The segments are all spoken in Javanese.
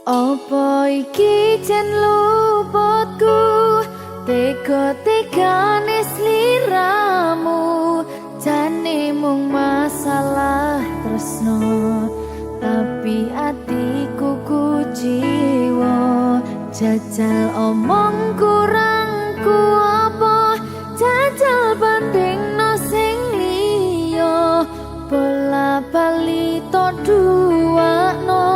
Apa iki jan luputku, tega-tegane sliramu, jane mung masalah tresno, tapi atiku kuciwa. Jajal omong kurangku apa, jajal bandingno sing liya, bola bali to duwakno,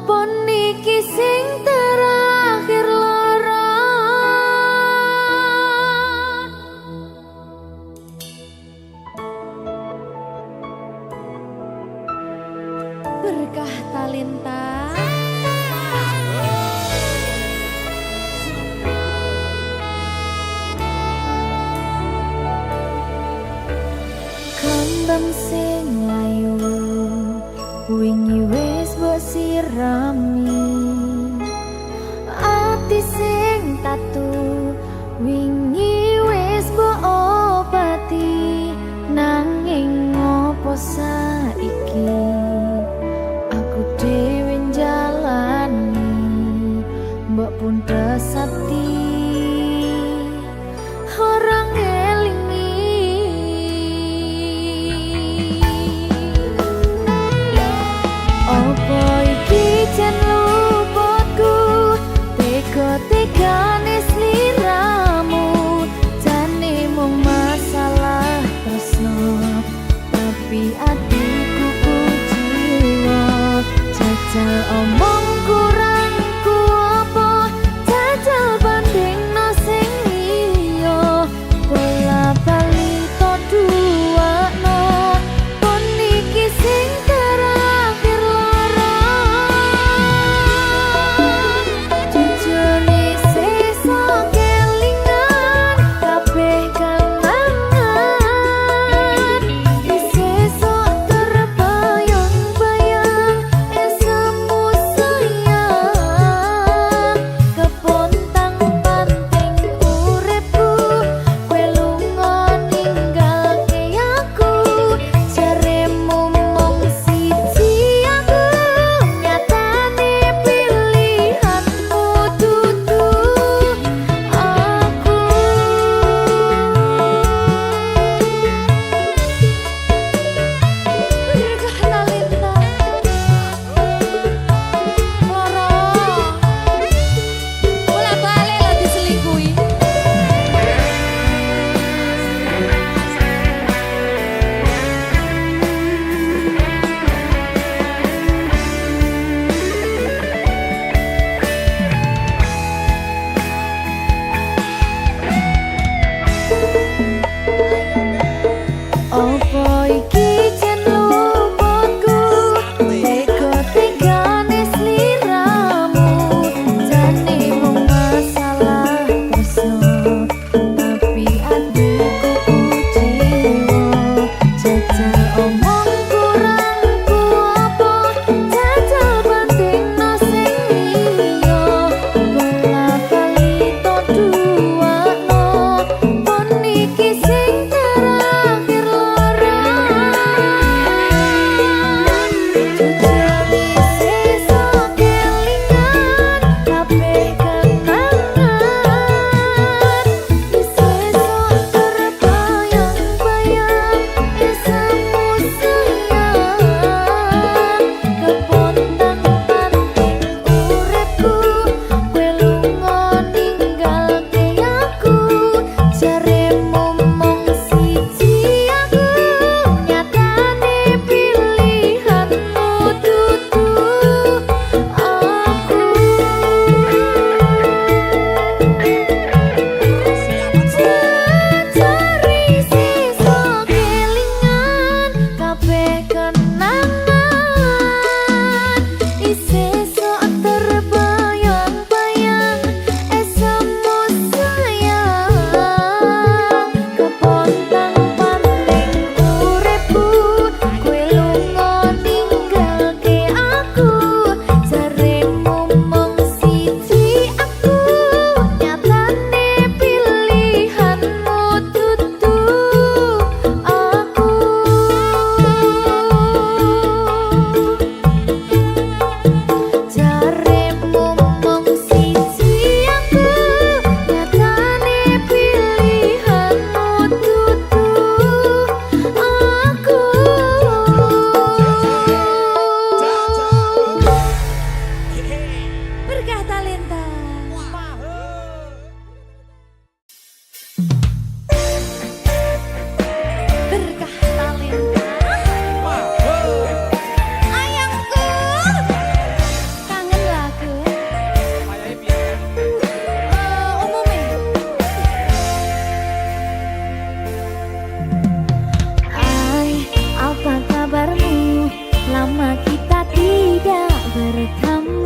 pon iki sing terakhir lara. Berkah talenta kembang sing layu wingi wis mbok sirami, ati sing tatu wingi wis mbok obati, nanging ngopo saiki aku dhewe njalani mbok pun desati orang elingi. Apa iki jan luputku, tega-tegane sliramu, jane mung masalah tresno, tapi atiku kuciwa. Jajal omong kurangku apa, jajal bandingno sing liya, bola bali to duwakno, pon iki sing terakhir lara. Jujur sesa kelingan kabeh kenangan, sesok terbayang-bayang esemu sayang.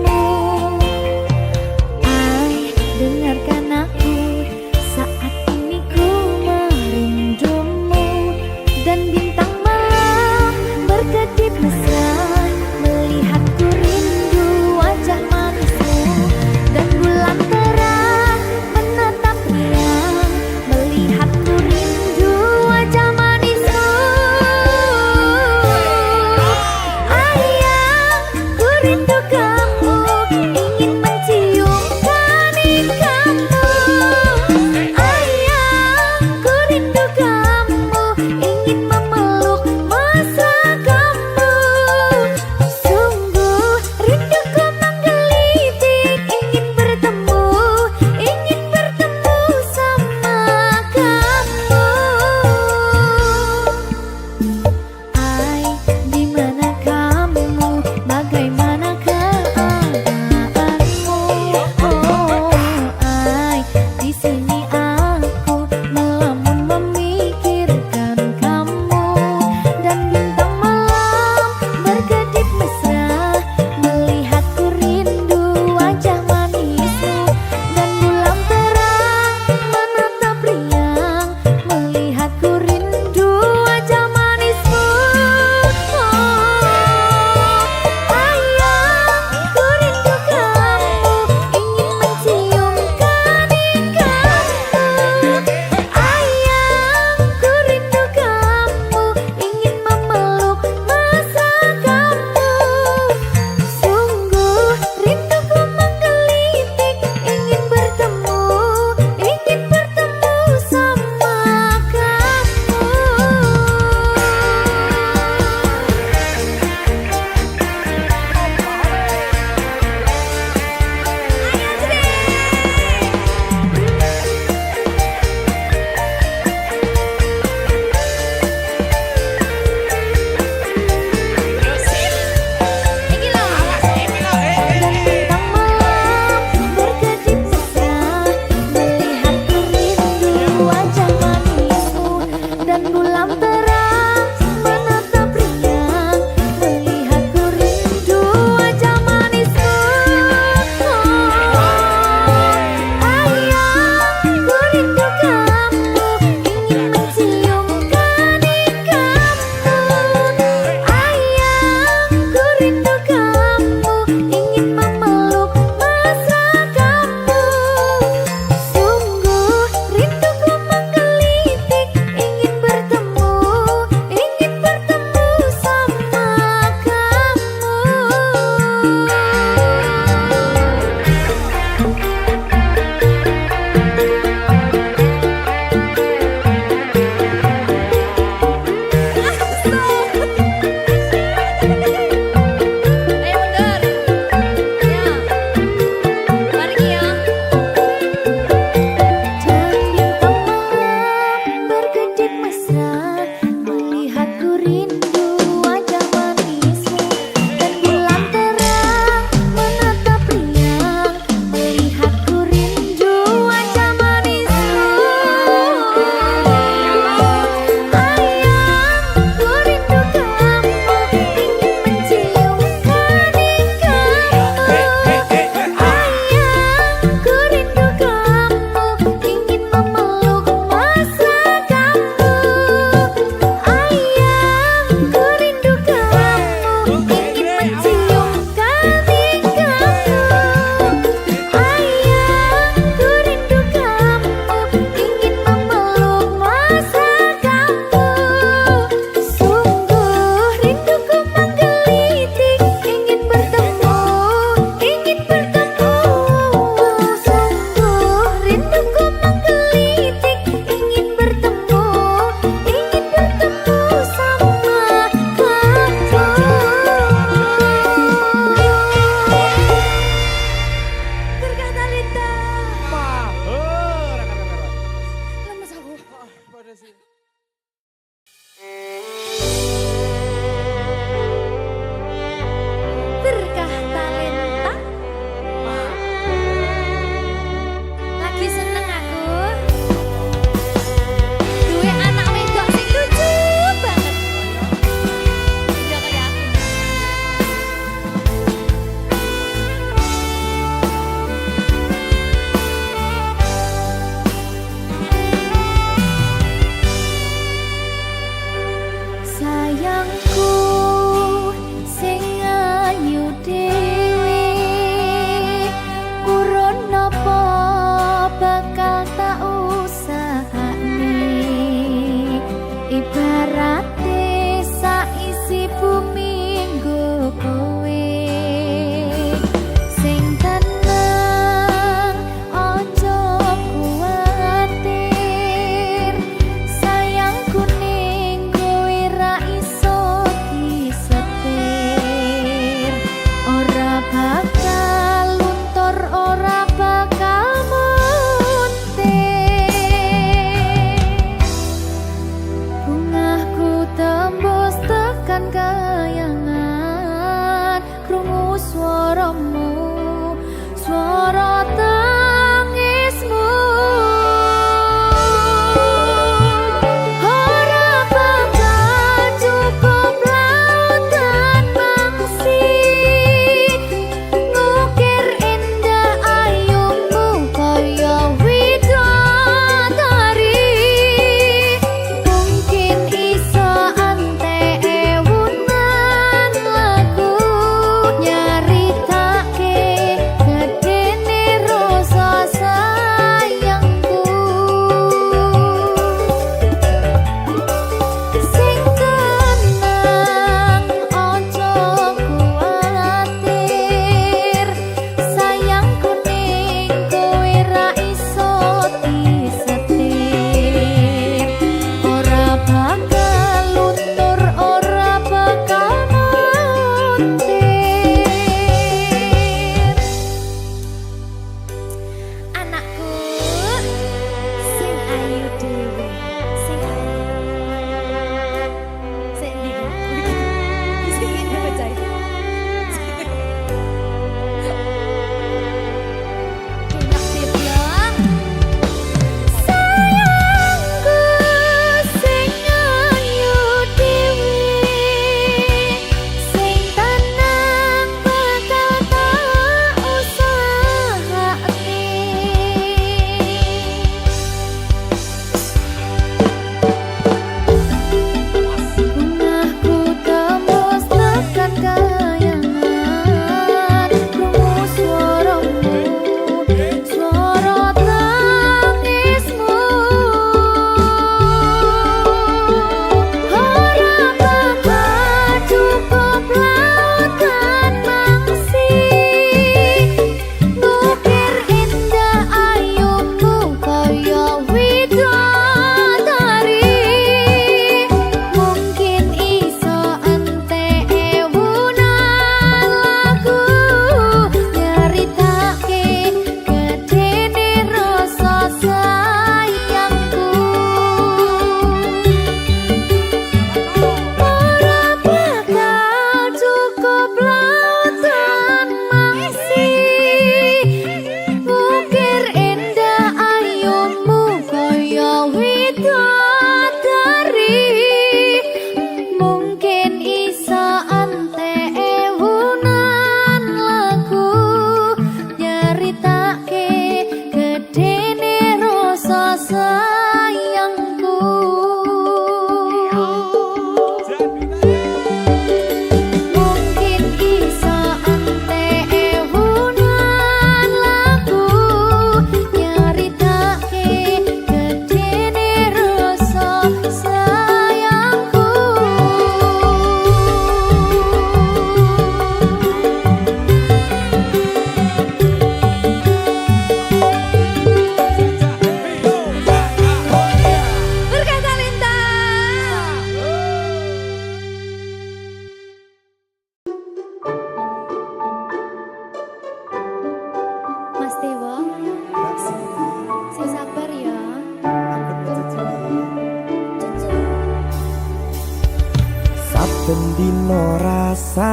kamu. Ay, dengarkan aku, saat ini ku merindumu. Dan bintang malam berkedip mesra, melihatku rindu wajah manismu. Dan bulan terang menatap riang, melihatku rindu wajah manismu. Ayang, ku rindu kamu.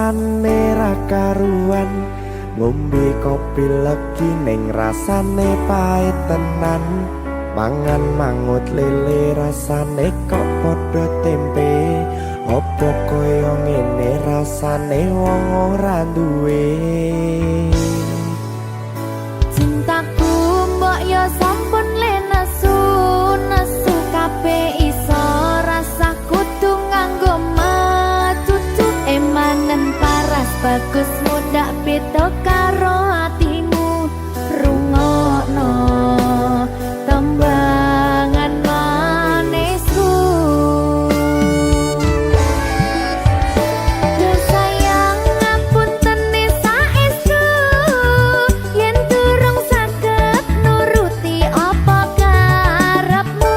rasane ra karuan, ngombe kopi legi ning rasane pahit tenan, mangan mangut lele rasane kok padha tempe, opo koyo ngene rasane wong ora duwe. Cintaku mbok yo sampun le nesu kabeh iso rasa kudu nganggo matutu emanen paras bagus mudak beda karo atimu rungokno tembangan manisku. Yo sayang ngapunten saestu yen durung saged nuruti apa karepmu,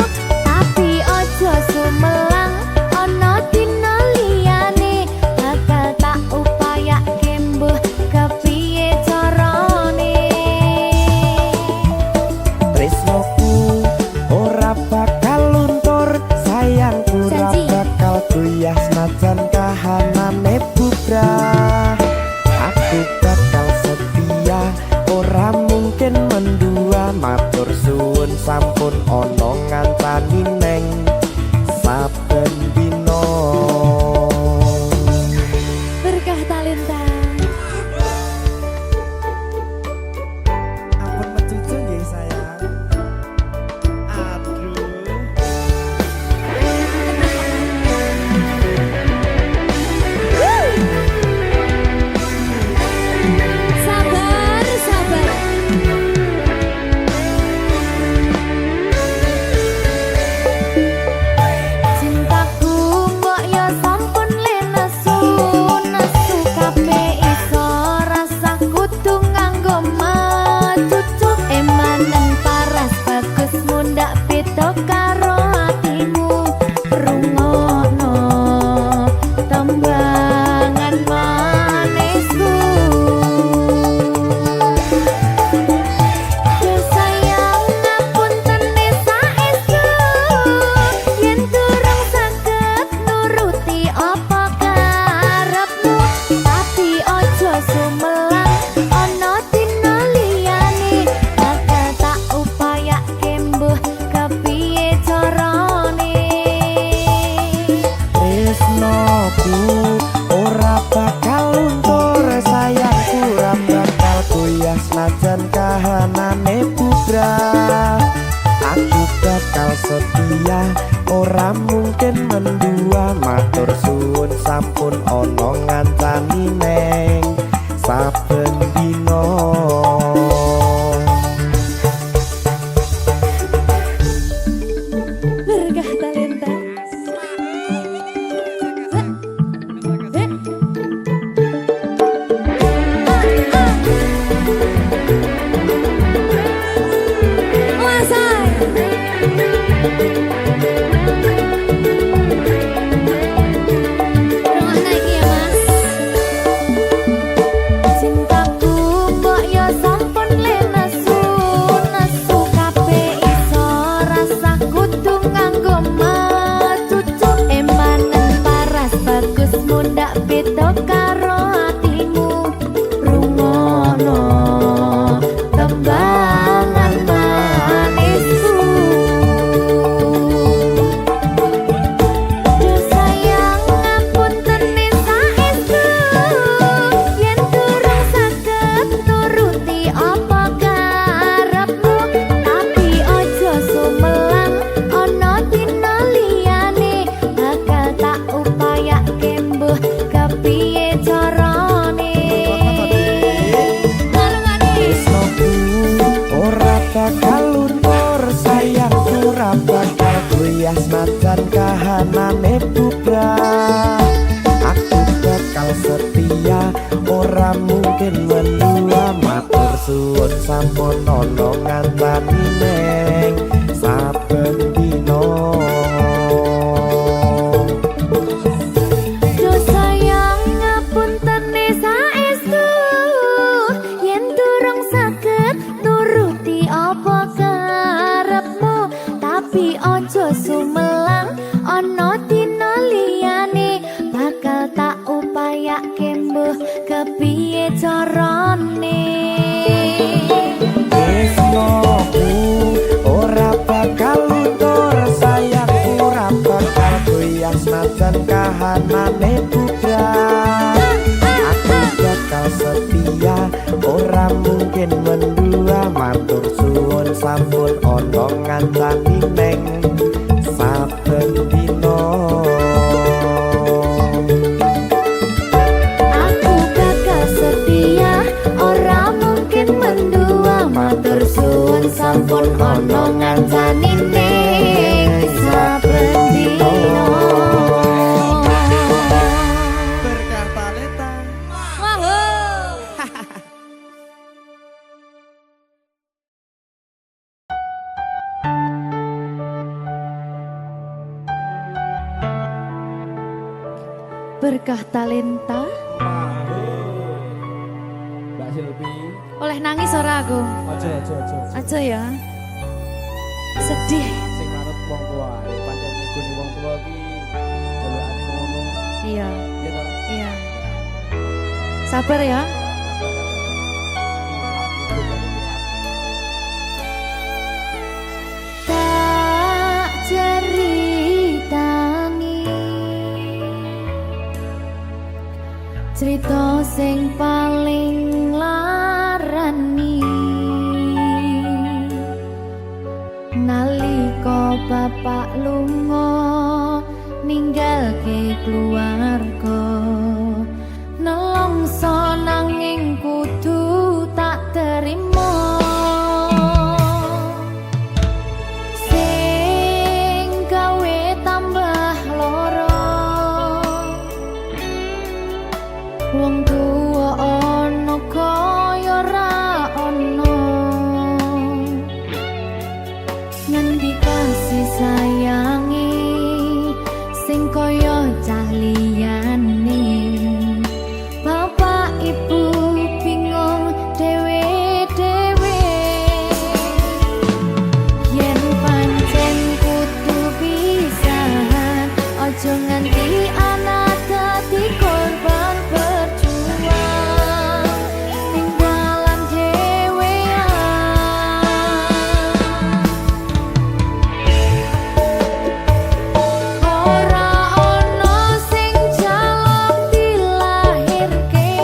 tapi ojo sumelang ana dina liyane bakal tak upayake mbuh kepiye carane. Tresnoku ora bakal luntur, sayangku ora Janji. bakal goyah senajan kahanane bubrah. Aku bakal setia, ora mungkin mendua, matur suwun sampun ana ngancani neng saben dina. Berkah talenta. Ampun mecucu nggih sayang. Aduh. Sabar, sabar. Cintaku mbok yo sampun le nesu kabeh iso rasa kudu nganggo matutu emanen paras bagus mundak beda karo atimu rungokno tembangan manisku. Yo sayang ngapunten saestu yen durung saged nuruti apa karepmu, tapi ojo sumelang ana dina liyane bakal tak upayake mbuh kepiye carane. Tresnoku ora bakal luntur, sayangku ora bakal goyah senajan kahanane bubrah. Aku bakal setia, ora mungkin mendua, matur suwun sampun ana ngancani neng saben dina. Berkah talenta. Cintaku mbok yo sampun le nesu kabeh iso rasa kudu nganggo matutu emanen paras bagus mundak beda karo atimu rungokno tembangan manisku. Yo sayang ngapunten saestu yen durung saged nuruti apa karepmu, tapi ojo sumelang ana dina liyane bakal tak upayake mbuh kepiye carane. Tresnoku ora bakal luntur, sayangku ora bakal goyah senajan kahanane bubrah. Aku bakal setia, ora mungkin mendua, matur suwun sampun ana ngancani neng saben dina. Yo sayang ngapunten saestu yen durung saged nuruti apa karepmu, tapi ojo sumelang ana dina liyane bakal tak upayake mbuh macan kahanane putra. Aku bakal setia ora mungkin mendua, matur suwun sampun ana ngancani neng saben dina. Aku bakal setia ora mungkin mendua, matur suwun sampun ana ngancani ning saben dina. Berkah talenta. Berkah talenta. Mbak Silvi, Oleh nangis ora aku? aja. Aja ya. Sedih. Sing manut wong tua, pancen ngikuni wong tua ki jelekane ngono. Iya, Ya ta? iya. Sabar ya. Tak ceritani cerita sing paling larani nalika bapak lunga ninggalke keluarga, nelongso nanging kudu tak terima. Sing gawe tambah lara, wong tuwa ana kaya ra ana, ngendi kasih sayangi sing kaya cah liyane. Bapak ibu bingung dewe-dewe, yen pancen kudu pisahan aja nganti anak dadi korban berjuang ning dalan dhewean. Ora ana sing jaluk dilahirke,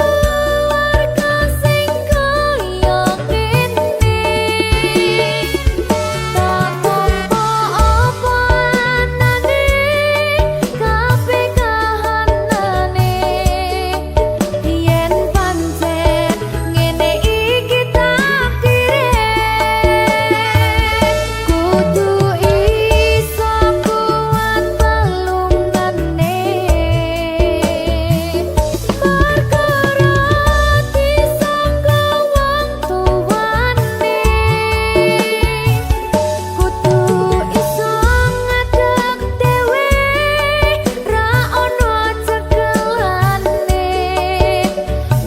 keluarga sing kaya kene. Tak tampa apa anane, kabeh kahanane. Yen pancen ngene iki takdire, kudu iso kuat balungane. Perkara disangka wong tuwane, kudu iso ngadeg dhewe, ra ono cekelane.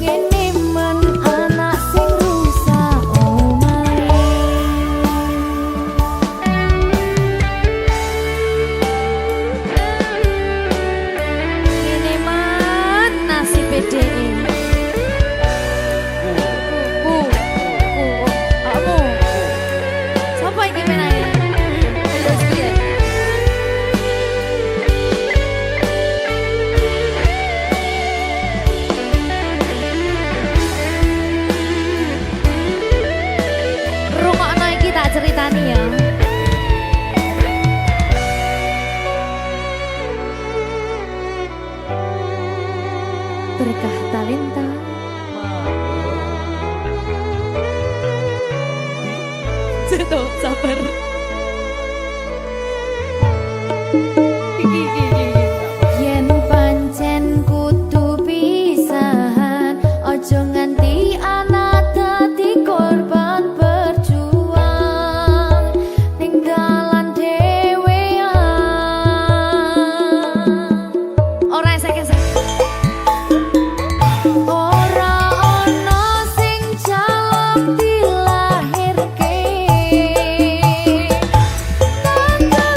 Ngene men anak sing rusak omahe. Ngene men nasib dhewe. Kamu. Sapa iki menane? Terus piye? Rungokno iki tak ceritani ya. Berkah talenta. Ceto, sabar. Yen pancen kudu pisahan, aja nganti anak dadi korban berjuang ning dalan dhewean. Ora esek-esek. Ora ana sing jaluk dilahirke, keluarga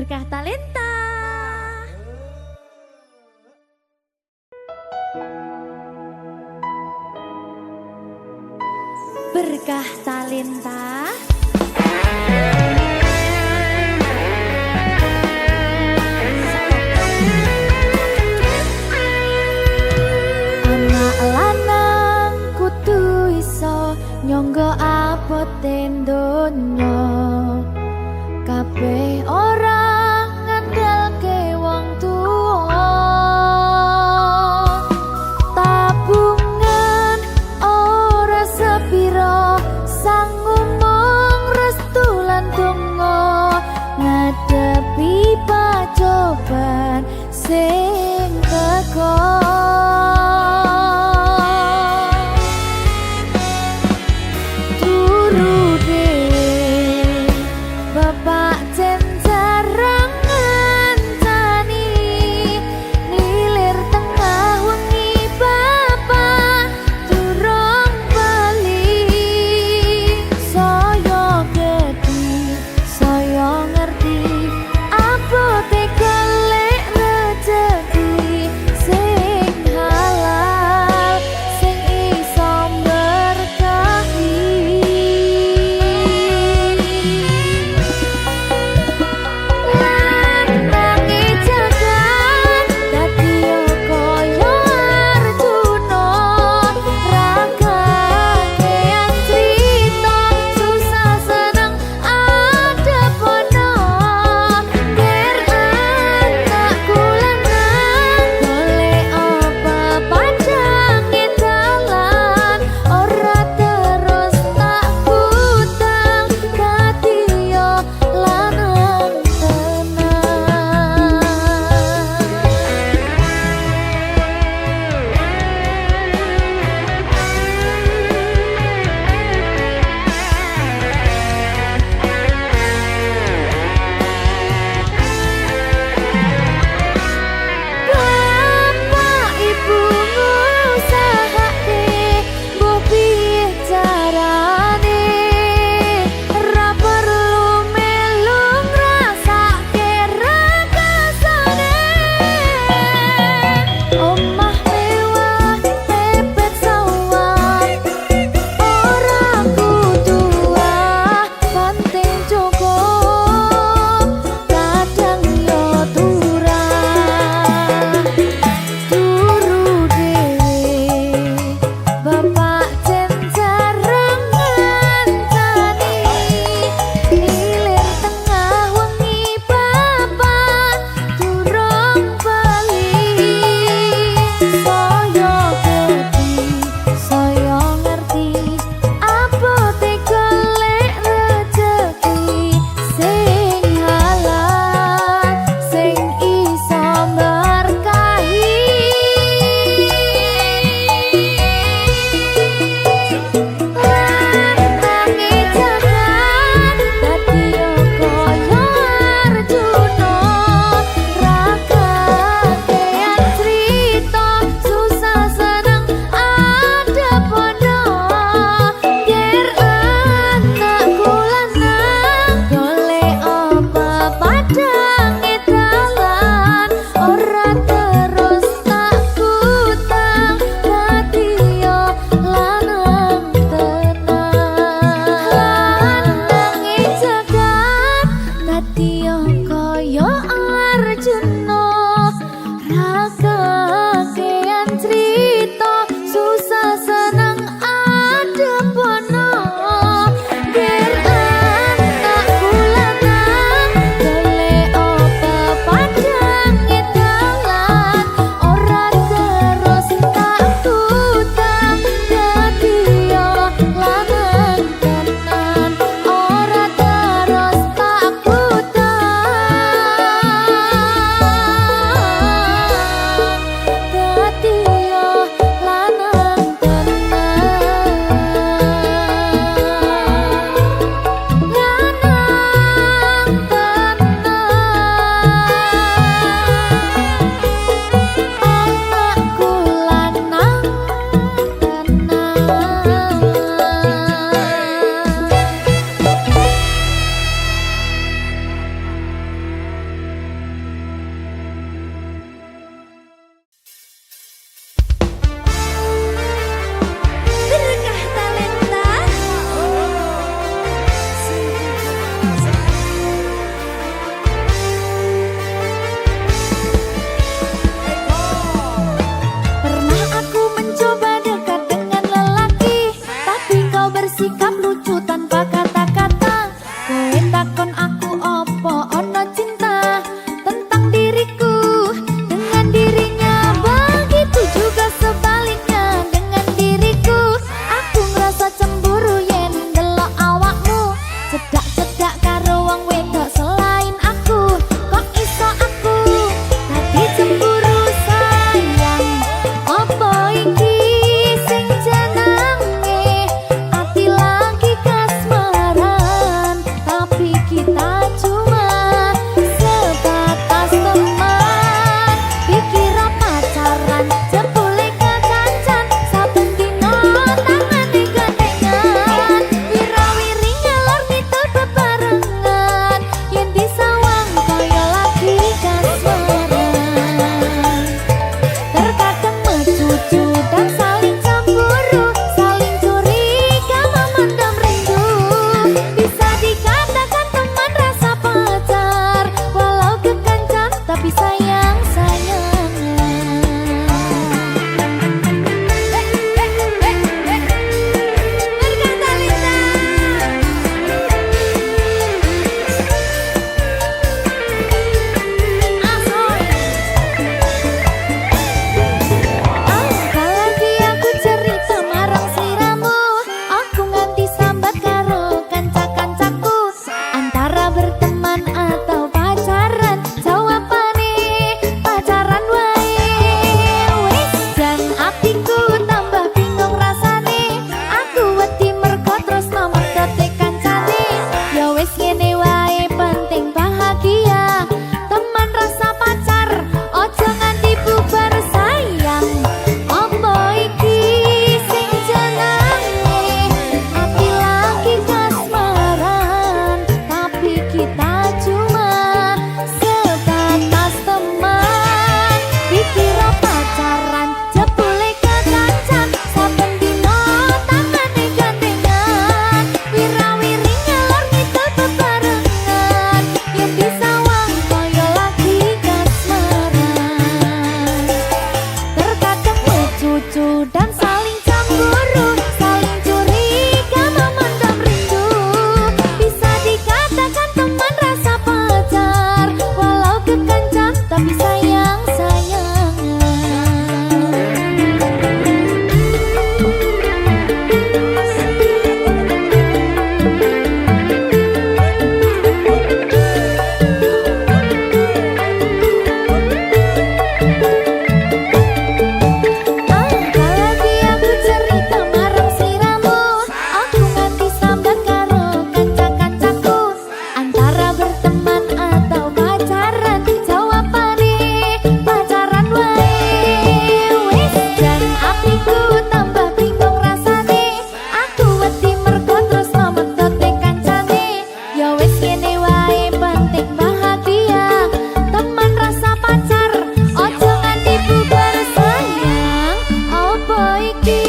Berkah Talenta. Berkah Talenta. Anak lanang kudu iso nyangga abote donya. Kabeh ora ngandalke wong tuwa. Tabungan ora sepiro, sanggup mung restu lan donga ngadepi pacoban sing teko. Turu dhewe bapak janji berteman atau pacaran? Jawabane pacaran wae. Wis jan atiku tambah bingung rasane. Aku wedi mergo tresno medhote kancane. Ya wis ngene wae penting bahagia. Teman rasa pacar ojo nganti bubar sayang. Apa iki sing jenenge ati lagi kasmaran, tapi kita cuma sebatas teman. Dikira pacaran jebule kekancan, saben dino tangane gandengan. Wira-wiri ngalor ngidul bebarengan, yen disawang kaya lagi kasmaran. Terkadang cucu dan saling cemburu, saling curiga memendam rindu. Bisa dikatakan teman rasa pacar, walau kekancan tapi sayang-sayangan. Apalagi aku cerita marang sliramu, aku nganti sambat karo kanca-kancaku. Antara berteman atau pacaran, jawabane pacaran wae. Wis jan atiku tambah bingung rasane. Aku wedi mergo tresno medhote kancane. Ya wis ngene wae penting bahagia. Teman rasa pacar ojo nganti bubar sayang. Apa iki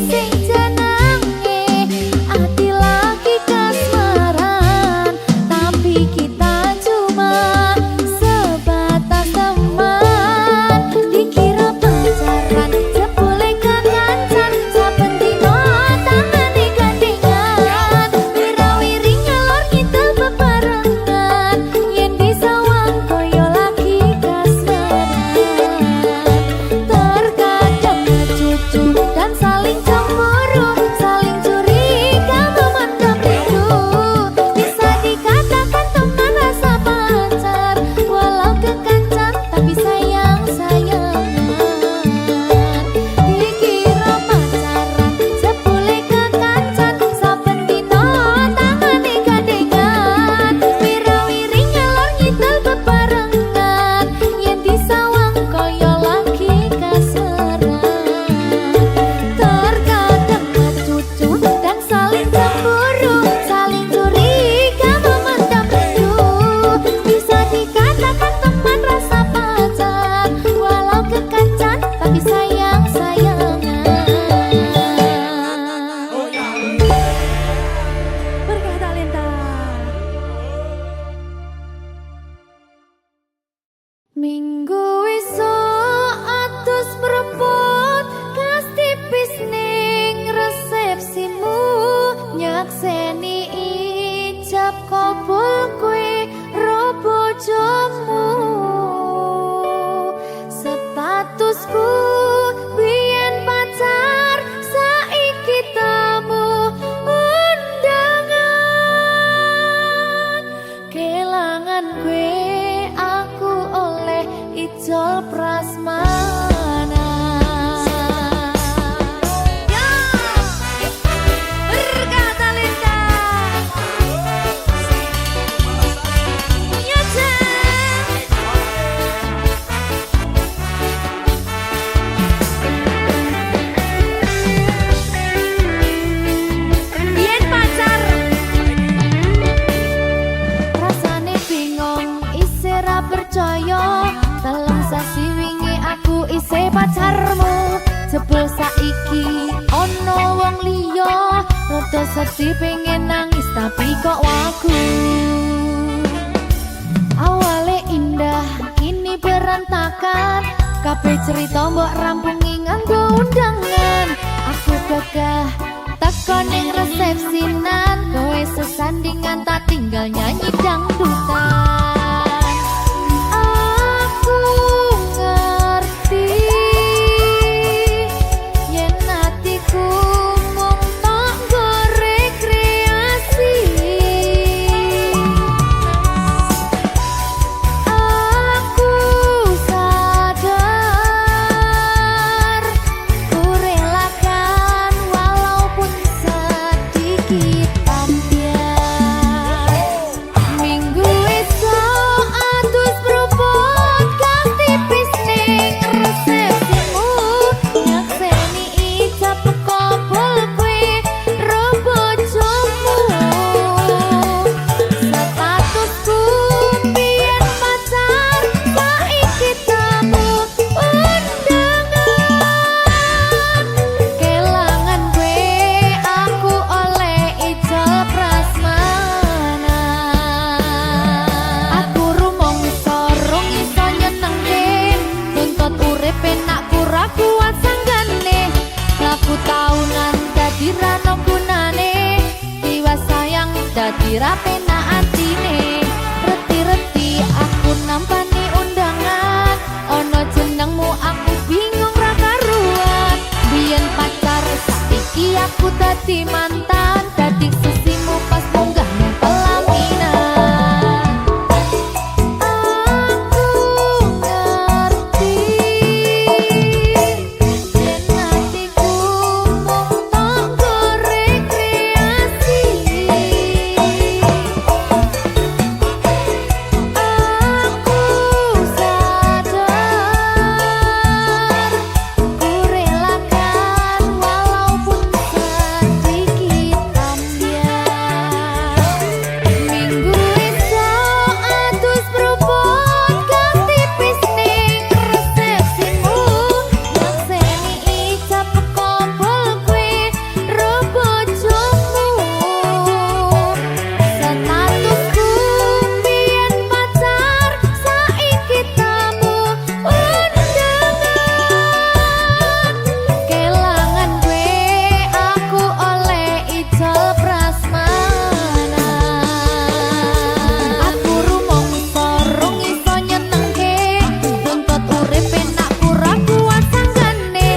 sing jenenge ati lagi kasmaran, tapi kita cuma sebatas teman. Dikira pacaran jebule kekancan, saben dino tangane gandengan. Wira-wiri ngalor ngidul bebarengan, yen disawang kaya lagi kasmaran. Terkadang cucu dan saling cemburu, saling curiga memendam rindu. Bisa dikatakan teman rasa pacar, walau kekancan tapi sayang-sayangan. Dikira pacaran jebule kekancan, saben dino tangane gandengan. Wira-wiri ngalor ngidul bebarengan, yen disawang kaya lagi kasmaran. Terkadang cucu dan saling cemburu, saling curiga memendam rindu. Bisa dikatakan teman rasa pacar, walau kekancan tapi sayang-sayangan. Berkah talenta. Minggu esuk atus mrepot kas tipis ning resepsimu, nyakseni ijab kabul kowe ro bojomu. Statusku biyen pacar, saiki tamu undangan. Kelangan kowe aku oleh ijol prasmanan. Ya, berkah talenta. Ya, biyen pacar rasane bingung, isih ra percaya. Telung sasi wingi aku isih pacarmu, jebul saiki ono wong liya. Rada sedih pengen nangis tapi kok wagu. Awale indah kini berantakan, kabeh cerita mbok rampungi nganggo undangan. Aku gagah teko ning resepsinan, kowe sesandingan tak tinggal nyanyi dangdutan. Aku ngerti yen atiku mung tanggo rekreasi. rapenak atine. Reti-reti aku nampani undangan, ono jenengmu aku bingung ra karuan. Biyen pacar saiki aku dadi mantan, dadi sesimu pas munggah ning pelaminan. Aku ngerti yen hatiku mung tanggo rekreasi. Aku sadar ku relakan walaupun sedikit ambiar. Minggu esok atus berubah ganti pisning resepsimu, yang seni ijab kompol kue rebojomu. Statusku biyen pacar saiki tamu undangan. Kelangan gue aku oleh ijol prasmanan. Aku rumong sorong iso nyenengke, tuntut urip enak pura kuat sanggane.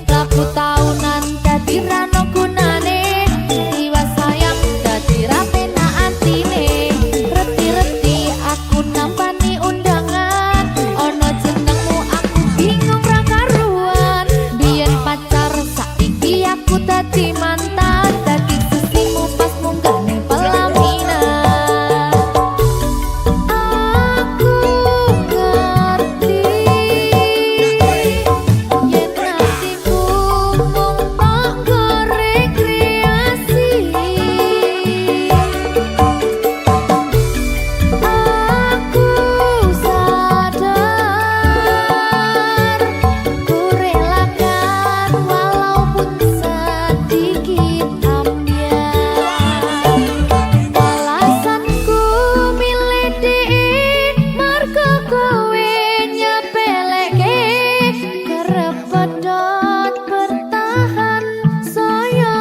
Laku taunan dadi rano gunane, tiwa sayang dadi rapenak atine. Reti-reti aku nampani undangan, ono jenengmu aku bingung ra karuan. Biyen pacar saiki aku dadi mantan, dadi sesimu pas munggah ning pelaminan. Aku ngerti yen hatiku mung tanggo rekreasi. Aku sadar ku relakan walaupun sedikit ambiar. Alasanku milih dhek mergo kowe nyepeleke, kerep pedot bertahan saya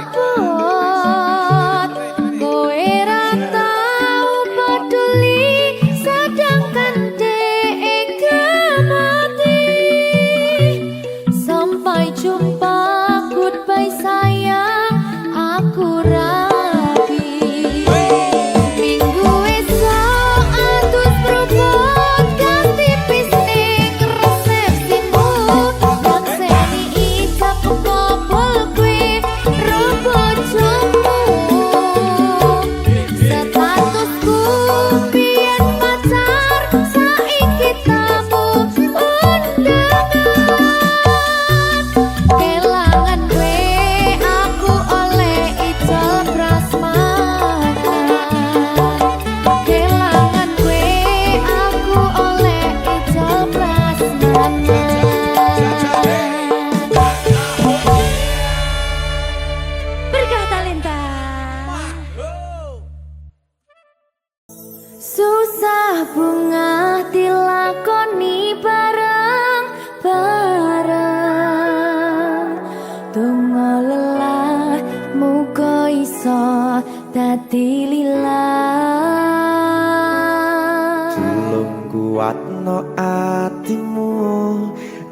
abot. Kowe ra tau peduli sedangkan dhek mati. Sampai jumpa, goodbye sayang, aku rapi. Minggu esok atus berubah ganti pisning resepsimu, yang seni ijab kompol kue rebojomu. Statusku biyen pacar saiki tamu undangan. Kelangan gue aku oleh ijol prasmanan. Kelangan gue aku oleh ijol prasmanan. Berkah talenta. Susah bunga dilakoni bareng-bareng, donga lelah muga iso dadi lillah. Belum kuat no atimu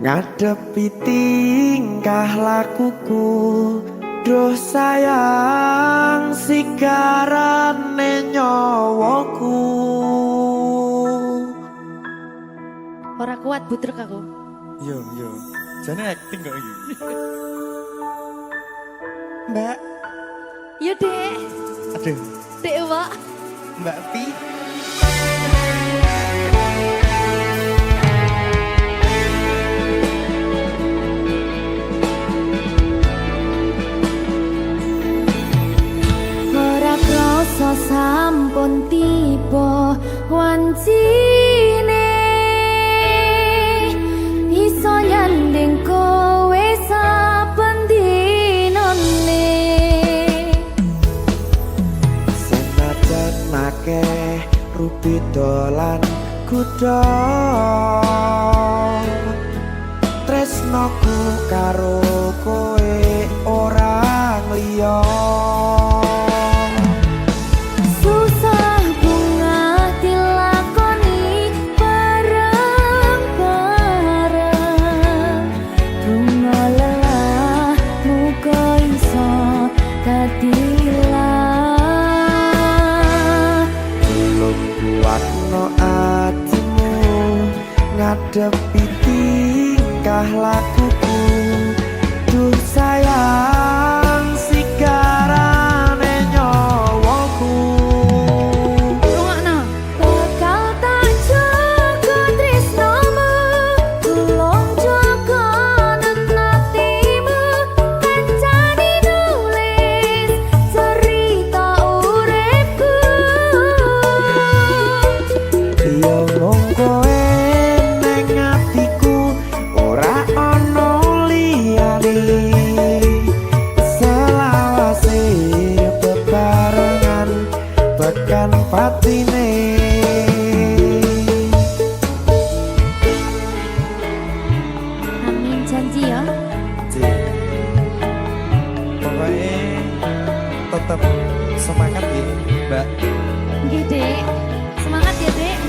ngadepi tingkah lakuku. Duh sayang sigarane nyawaku. Ora kuat butrek aku. Yo, jane acting kok iki. Mbak, Yo Dek, aduh, Dek Wak. Mbak Pi. Ora krasa sampun tiba wancine, iso nyanding kowe saben dinane. Senajan akeh rupi dolan kuda, tresnoku karo kowe ora liya. kuatno atimu ngadepi tingkah lakuku. Duh sayang sigarane nyawaku. Rungokno. Bakal tak jaga tresnomu, tulung jaga nenatimu, kancane nulis cerita uripku. Yo mung kowe ning atiku ora ana liyane. Selawase bebarengan tekan patine. Amin janji ya. Pokoknya tetap semangat ya Mbak. Nggih, Dek. Semangat ya, Dek.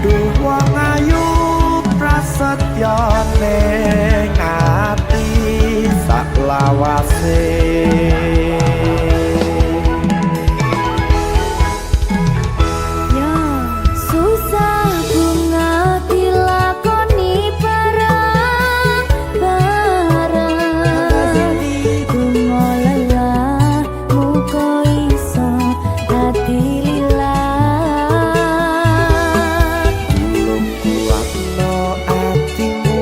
Duh wong ayu prasetyo ning ati sak lawase. Ya, susah bunga dilakoni bareng-bareng. Bunga lelah muka iso dadi lilah. Belum kuatno atimu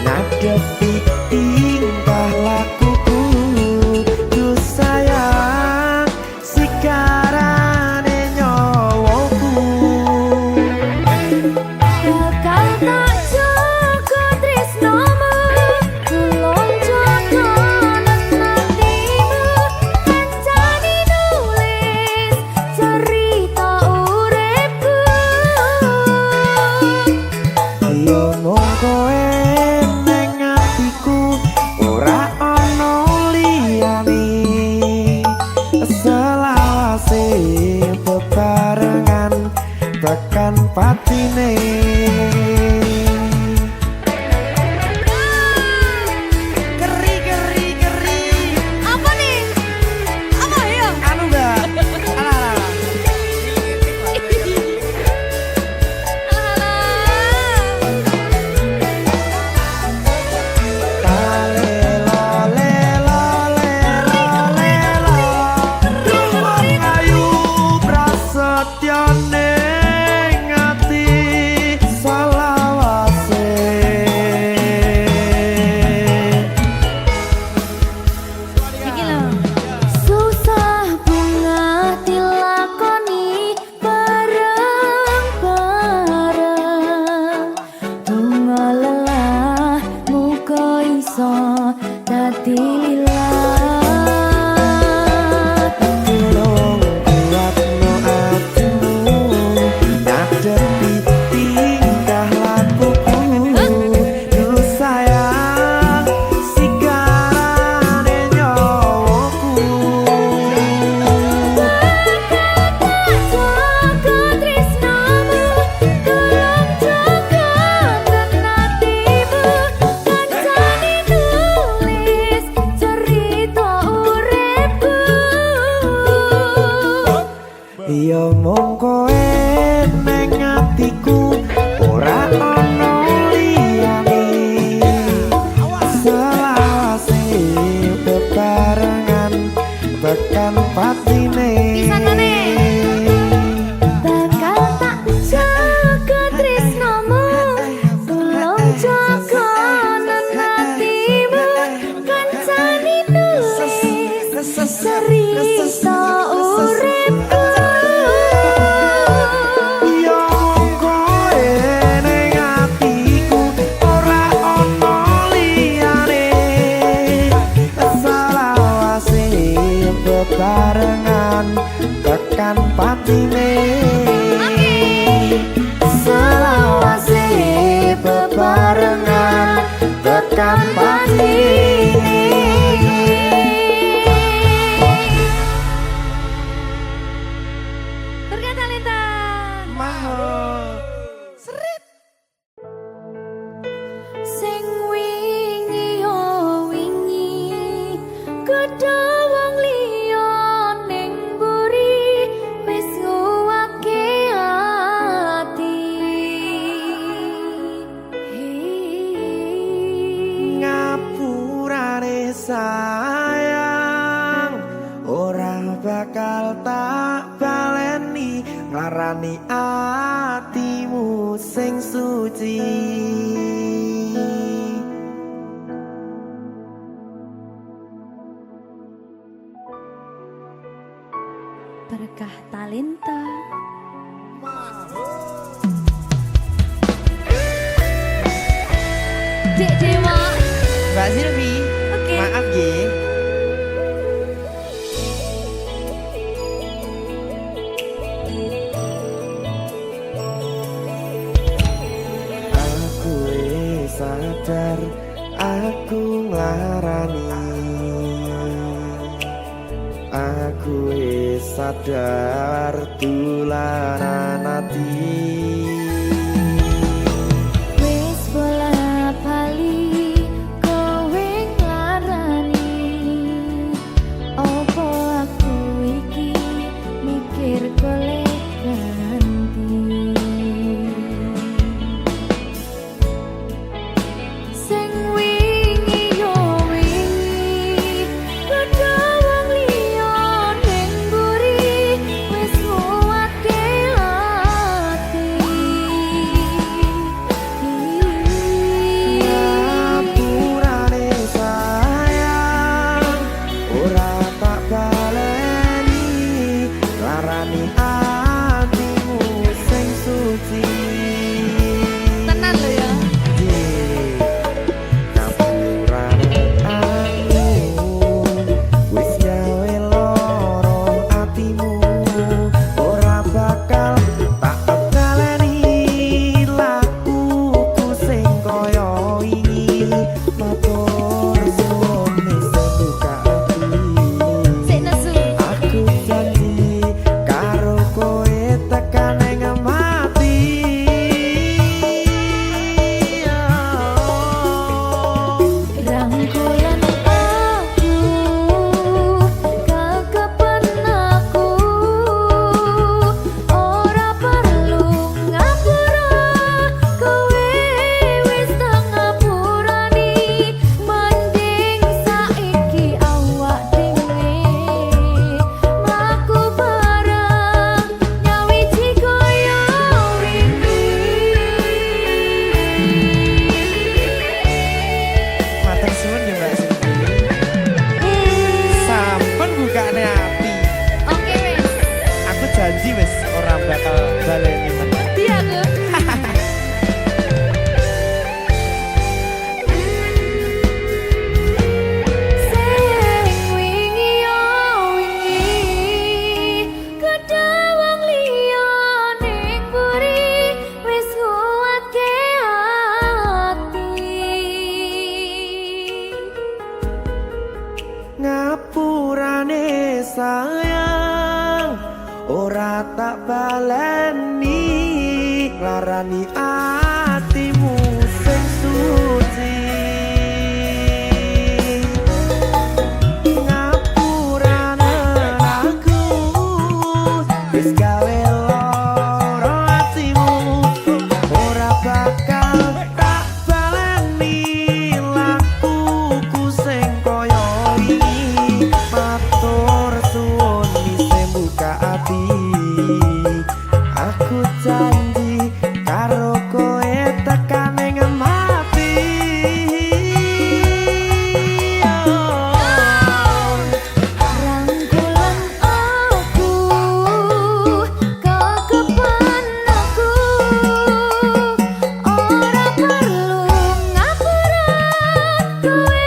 ngadepi tingkah lakuku. Duh sayang sigarane nyawaku. Bakal tak jaga tresnomu, tulung jaga nenatimu, kancane nulis cerita uripku. Yo mung kowe ning atiku ora ana liyane. Selawase bebarengan tekan patine. Keri. Apa nih? Apa ya? Anu Mbak. Alah. Duh wong ayu prasetyo ning ati selawase. Iki lho. Susah bunga dilakoni bareng-bareng. Bunga lelah muka iso dadi lilah. Tulung kuatno atimu ngadepi tingkah lakuku. Duh sayang sigarane nyawaku. Jaga tresnomu, tulung jaga nenatimu, kancane nulis cerita uripku. Yo mung kowe ning atiku ora ana liyane. Selawase bebarengan tekan patine. Pisanane. Bakal tak jaga tresnomu, tulung jaga nenatimu, kancane nulis cerita uripku. Yo mung kowe ning atiku ora ana liyane. Selawase bebarengan tekan patine. Selawase bebarengan tekan patine. Berkata-lita. Mahal. Sing wingi yo wingi sayang ora bakal tak baleni nglarani atimu sing suci. Berkah talenta. Dek Dewa. Mbak Silvi, Oke. maaf ye. Aku sadar aku nglarani. Aku sadar tulanan ati. Wis bola bali kowe nglarani. Opo aku iki mikir golek ganti. Sing wingi yo wingi padha wong liya ning mburi wis nguwatke ati. Ngapurane sayang ora tak baleni larani atimu sing suci. Tenan lho ya. Ngapurane aku wis gawe loro atimu ora bakal tak baleni lakuku sing kaya wingi matur suwun sebuka ati. Sik nesu. Aku janji karo kowe tekan ing mati. Rangkulan aku kekepen aku ora perlu ngapura kowe wis tak ngapurani mending saiki awak dhewe mlaku bareng nyawiji kaya Matur suwun ya Mbak Silvi. Sampun bukane ati. Oke wis. Aku janji wis ora bakal baleni meneh. Iya aku. Sing wingi yo wingi kadha wong liya ning mburi wis nguwatke ati. Ngapurane sayang ora tak baleni larani atimu sing suci. Ngapurane aku wis gawe loro atimu ora bakal tak baleni lakuku sing kaya wingi matur suwun isih buka ati. Aku janji karo kowe tekan ing mati. Rangkulan aku kekepen aku ora perlu ngapura kowe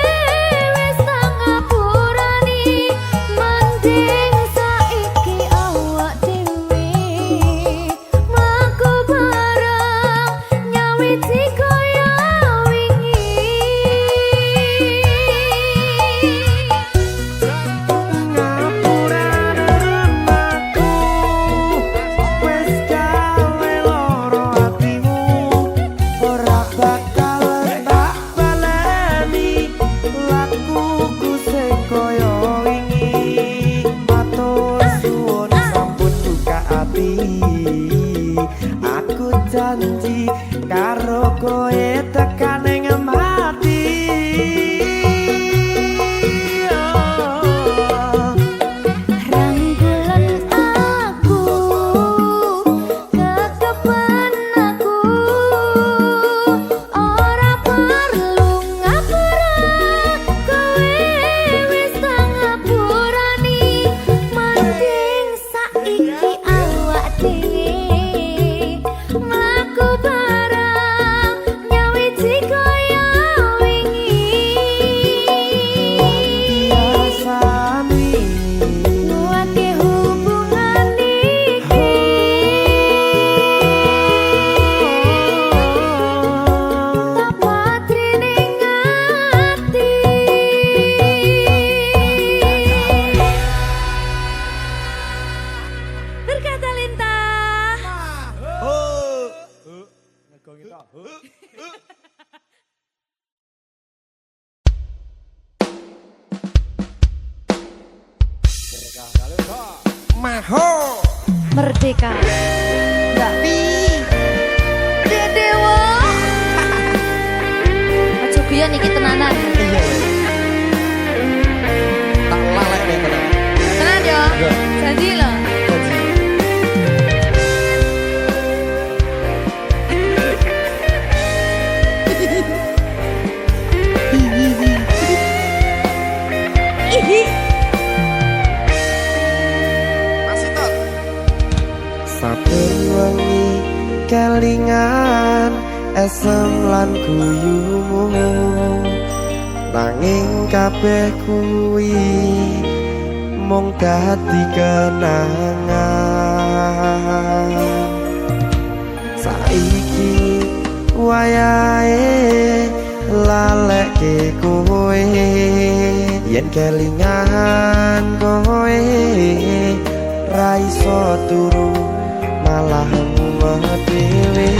wis tak ngapurani mending saiki awak dhewe mlaku bareng nyawiji kaya wingi. Ngapurane aku wis gawe loro atimu ora bakal tak baleni lakuku sing kaya wingi matur suwun sampun buka ati. Aku janji karo kowe tekan ing mati. Maho. Merdeka. Mbak Pi. Dewa. Aja guyon iki tenanan. Iya. Tak lalek nih tenan. Tenan yo. Janji lho. Saben wengi kelingan esem lan guyumu, nanging kabeh kuwi mung dadi kenangan. Saiki wayahe lalekke kowe, yen kelingan kowe ra iso turu malah mumet dhewe.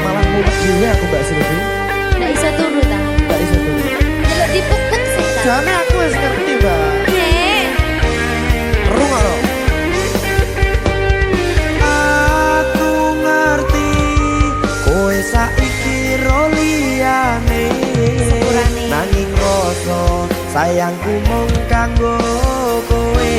Malah mumet dhewe aku Mbak Silvi. Nggak bisa turu ta? Nggak iso turu. Delok dipukul sih ta. Jane aku wis ngerti, Mbak. Nek. Rungokno. Aku ngerti kowe saiki ro liyane. Sepurane. Nanging rasa sayangku mung kanggo kowe.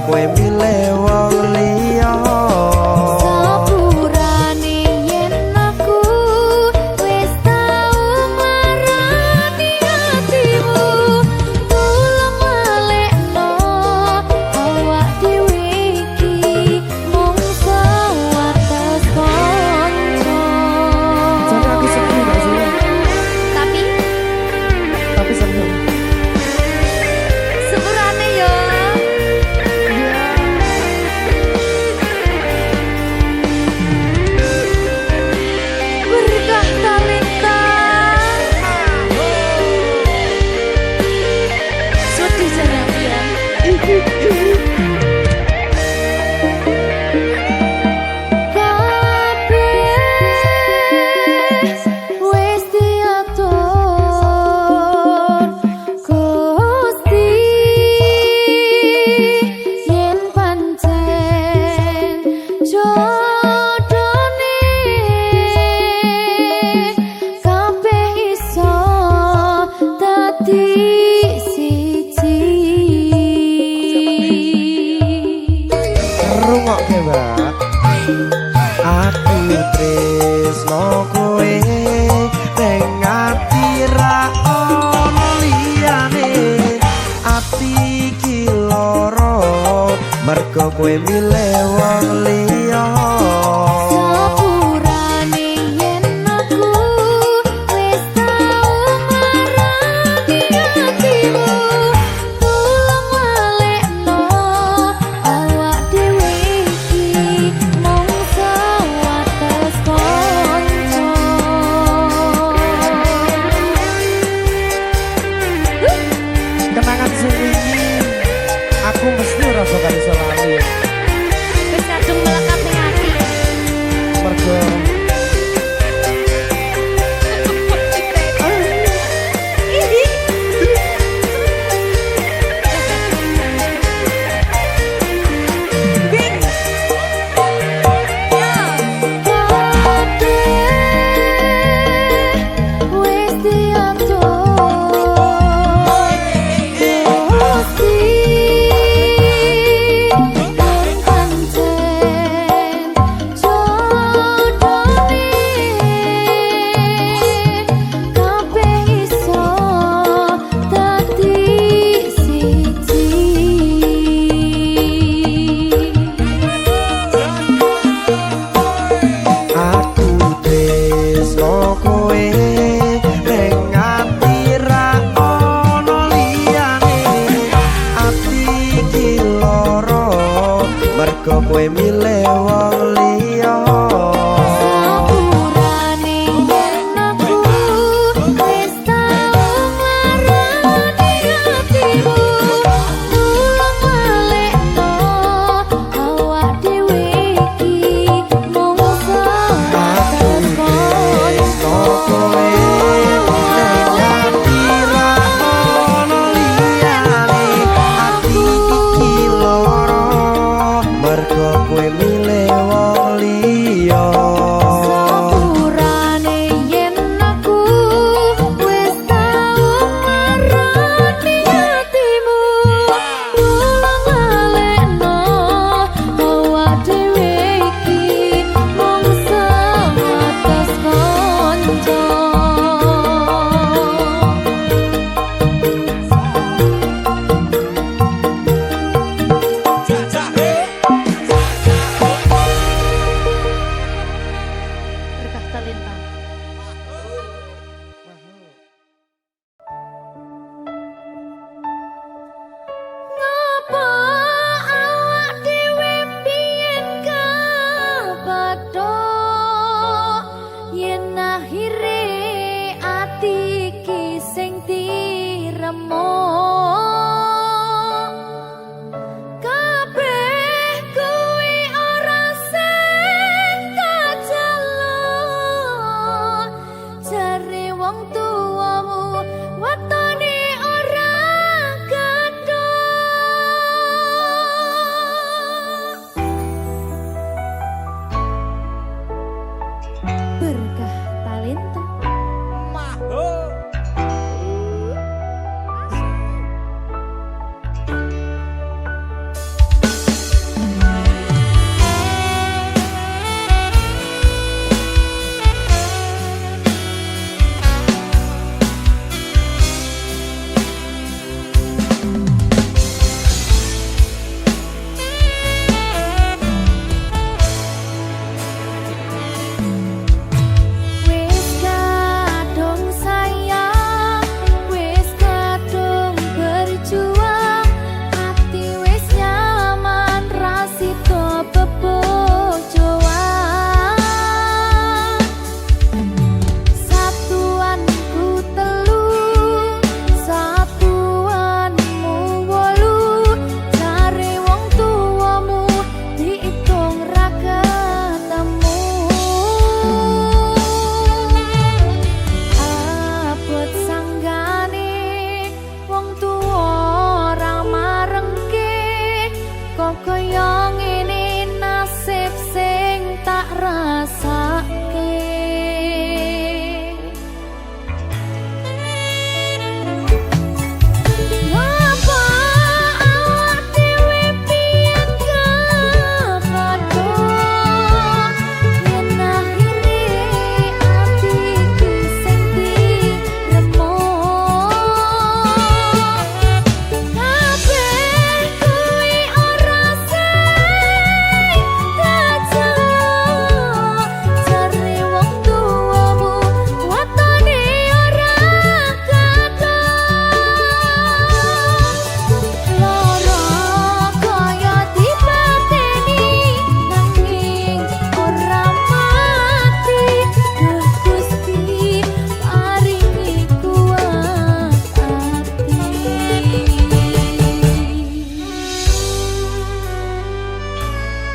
Kowe milih wong liya. Sepurane yen aku wis tau marani atimu, tulung malekno awak dhewe iki mung sewates kanca. Jane aku sedih gak sih? Tapi seneng. Sepurane yo. Rungokke, Mbak. Aku tresno kowe ning ati ra ono liyane. Ati iki lara mergo kowe milih wong liya. Sepurane yen aku wis tau marani atimu, tulung malekno awak dhewe iki mung sewates kanca. Kenangan sing wingi aku mesti ora bakal iso lali. Wis kadung kowe milih wong liya.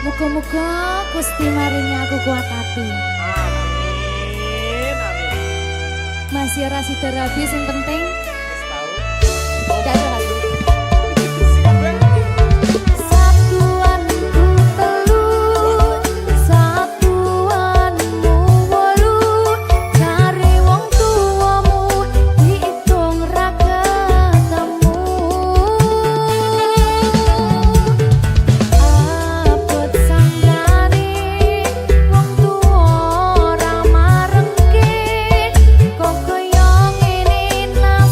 Muga-muga Gusti maringi aku kuat hati. Amin, amin. Masih ora sida rabi sing penting Wis tau. gak ada hati. Nah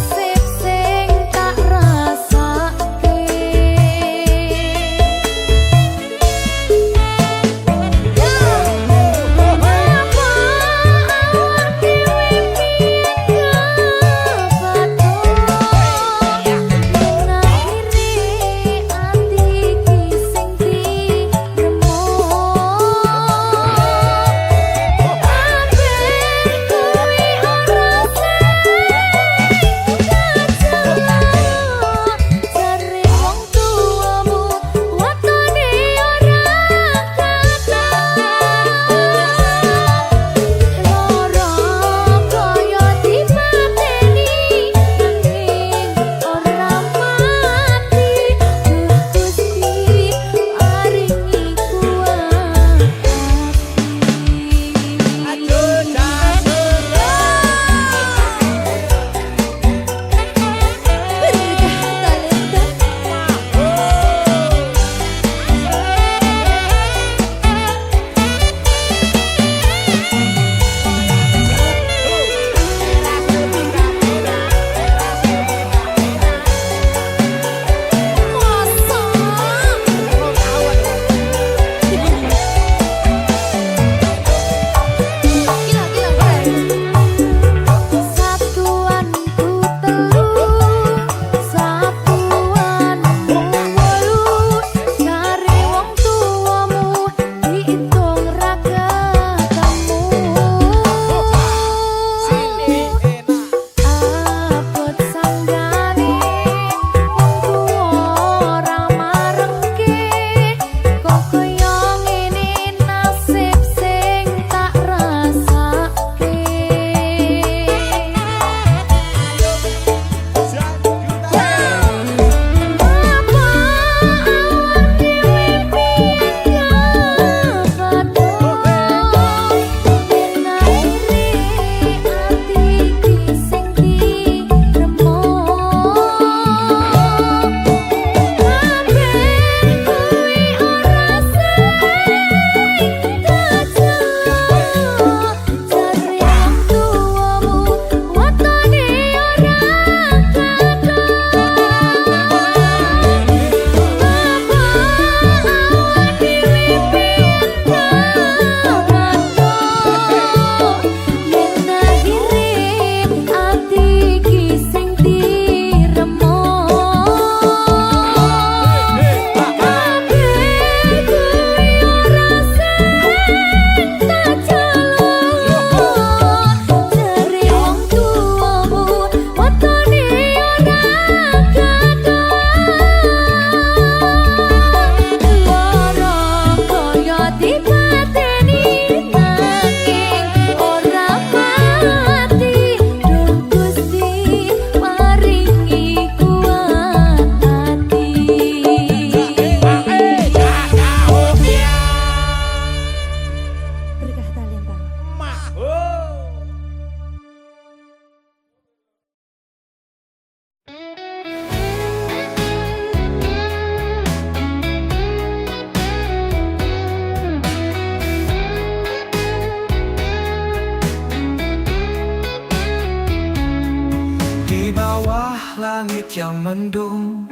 langit yang mendung,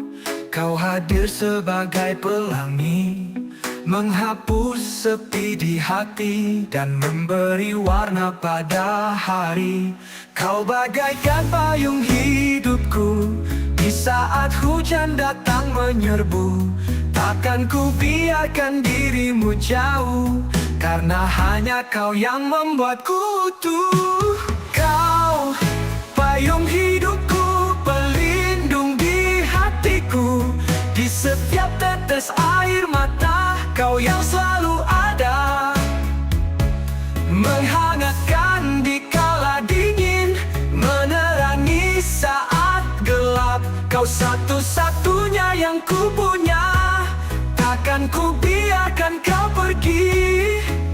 kau hadir sebagai pelangi, menghapus sepi di hati dan memberi warna pada hari. Kau bagaikan payung hidupku di saat hujan datang menyerbu. Takkan ku biarkan dirimu jauh, karena hanya kau yang membuatku utuh. Kau payung hidupku, pelindung di hatiku. Di setiap tetes air mata, kau yang selalu ada, menghangatkan di kala dingin, menerangi saat gelap. Kau satu-satunya yang ku punya, takkan ku biarkan kau pergi.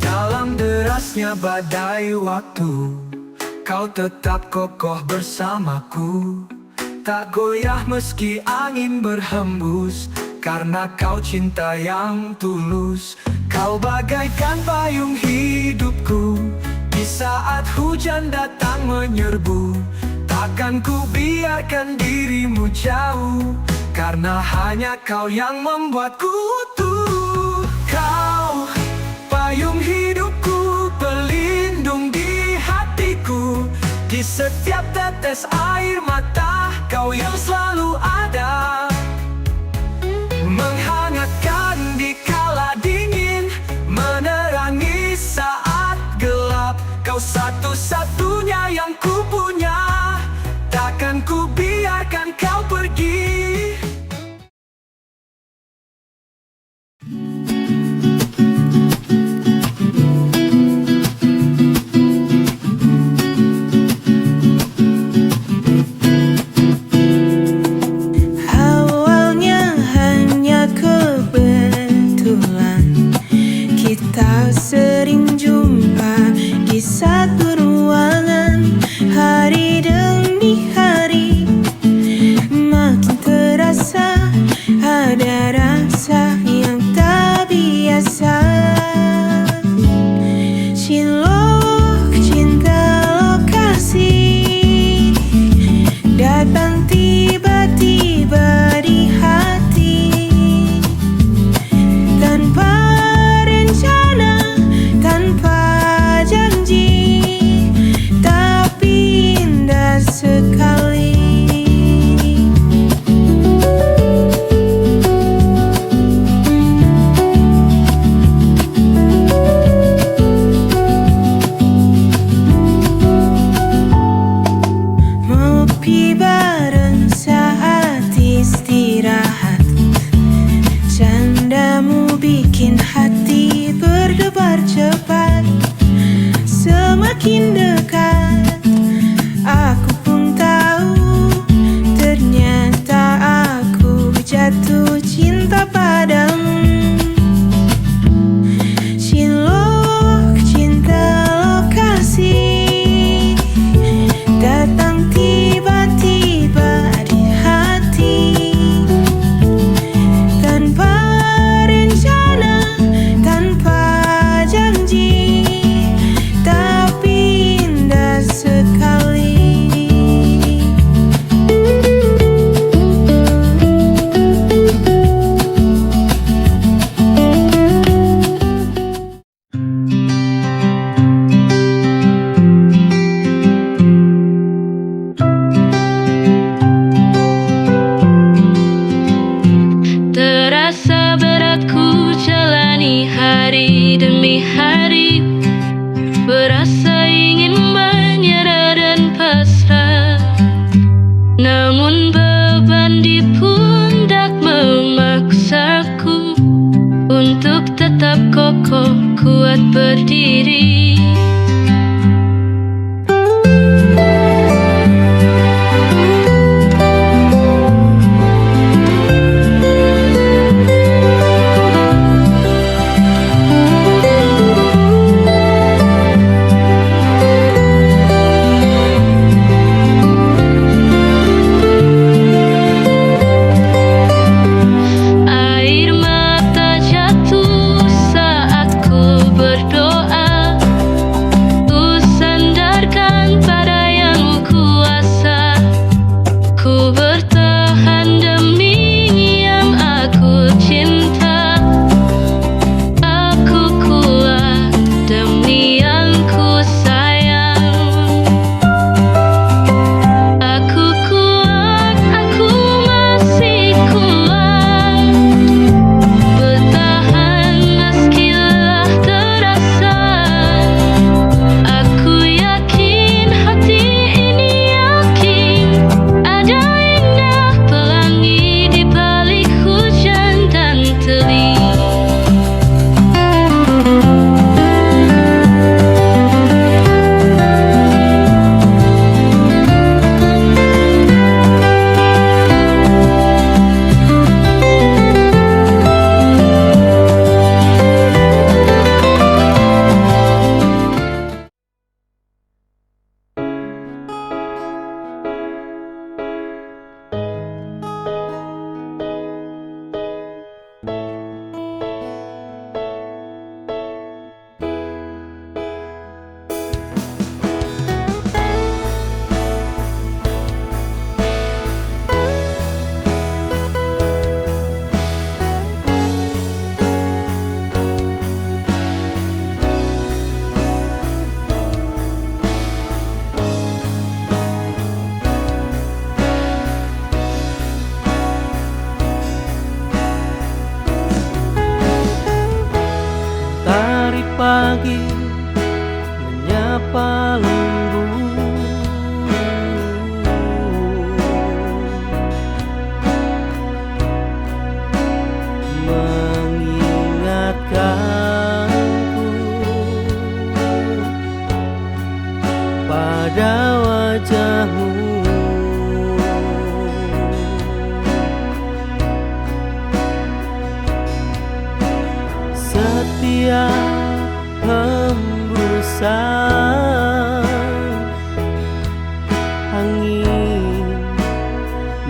Dalam derasnya badai waktu, kau tetap kokoh bersamaku. Tak goyah meski angin berhembus, karena kau cinta yang tulus. Kau bagaikan payung hidupku di saat hujan datang menyerbu. Takkan ku biarkan dirimu jauh, karena hanya kau yang membuatku utuh. Kau payung hidupku, pelindung di hatiku. Di setiap tetes air mata, kau yang selalu ada, menghangatkan di kala dingin, menerangi saat gelap. Kau satu-satunya yang ku punya, takkan ku biarkan kau pergi. Awalnya hanya kebetulan kita sering jumpa di satu ruangan. Hari demi hari makin terasa ada rasa yang tak biasa. Cilok cinta lokasi datang tiba-tiba di hati, tanpa rencana, tanpa janji, tapi indah sekali. Ngopi bareng saat istirahat, candamu bikin hati berdebar cepat. Semakin dekat, aku pun tahu ternyata aku jatuh cinta padamu. Cilok cinta lokasi datang tiba-tiba di hati, tanpa rencana, tanpa janji, tapi indah sekali. Terasa berat ku jalani hari demi hari, berasa ingin menyerah dan pasrah. Namun beban di pundak memaksaku untuk tetap kokoh kuat berdiri. Air mata jatuh saat ku berdoa.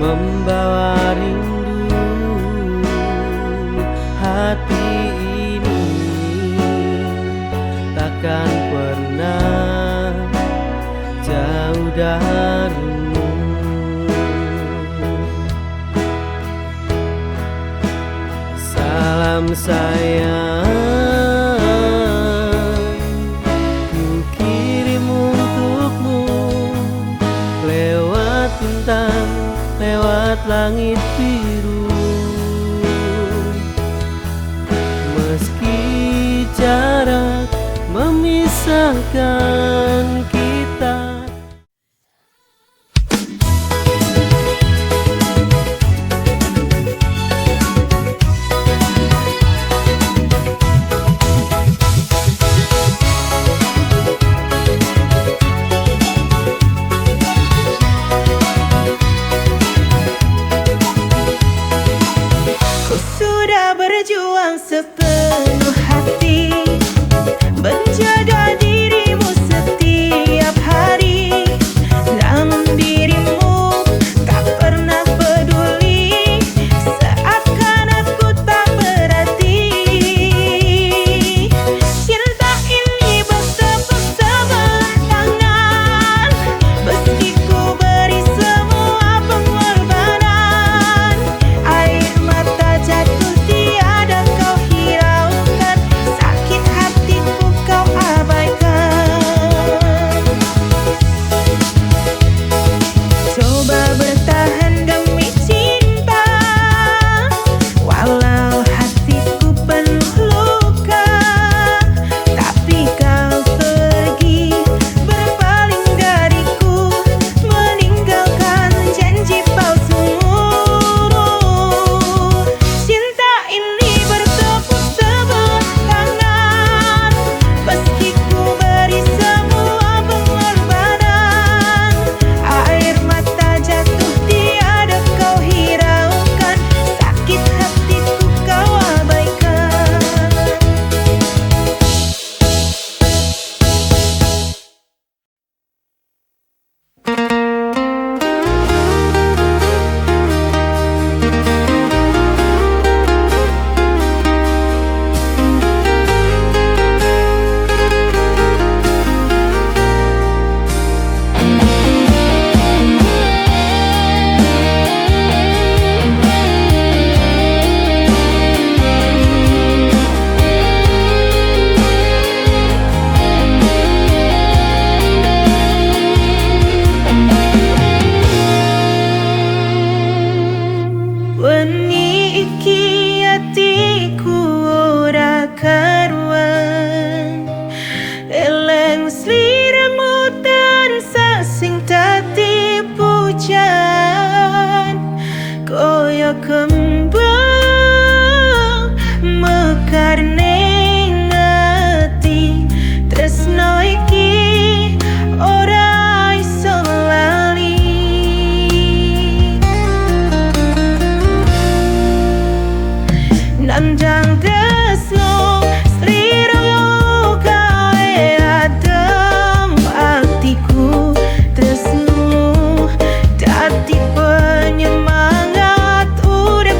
membawa rindu hati ini takkan pernah jauh darimu. Salam sayang ku kirim untukmu lewat bintang, lewat langit biru. Meski jarak memisahkan kita. Berjuang sepenuh hati menjaga dirimu setiap hari, namun dirimu tak pernah peduli, seakan aku tak berarti. Cinta ini bertepuk sebelah tangan, meski ku beri semua pengorbanan. Air mata jatuh tiada kau hiraukan, sakit hatiku kau abaikan. Coba bertahan demi cinta, walau hatiku penuh luka. Tapi kau pergi berpaling dariku, meninggalkan janji palsumu. Cinta ini bertepuk sebelah tangan, meski ku beri semua pengorbanan. Air mata jatuh tiada kau hiraukan, sakit hatiku kau abaikan. Wengi iki atiku ora karuan, eleng sliramu tansah sing dadi pujan. Koyo kembang mekar ning ati, tresno iki ora iso lali. Nandang tresno sliramu gawe adem atiku, tresno dadi penyemangat urip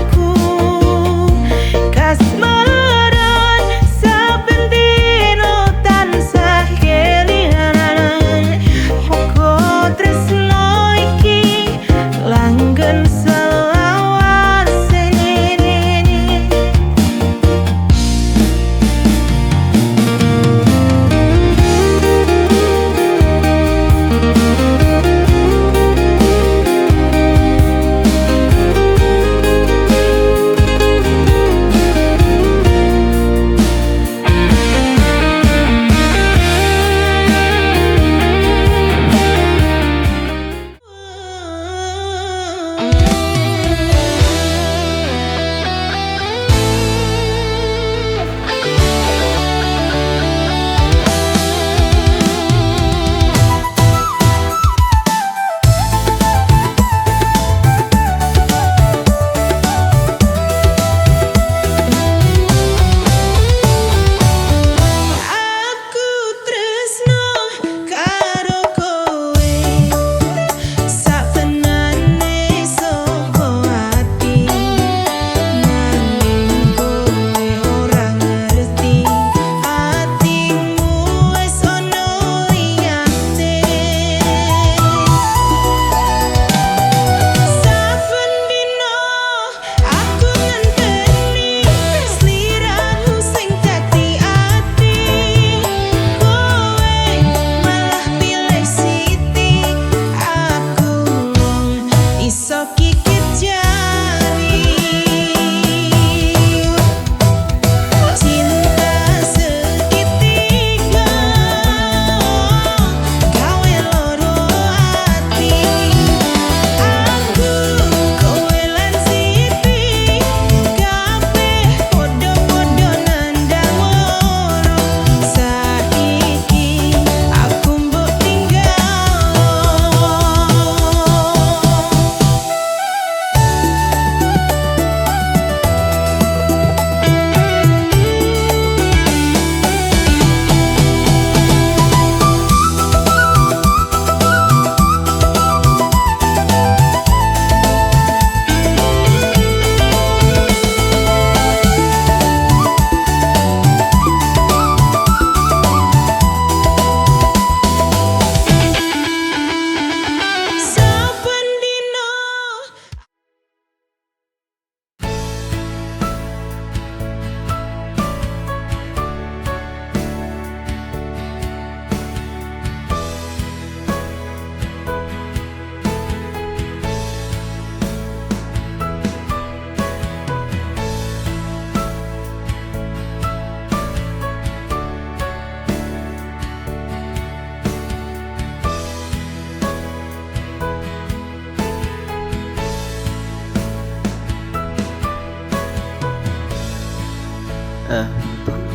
Embun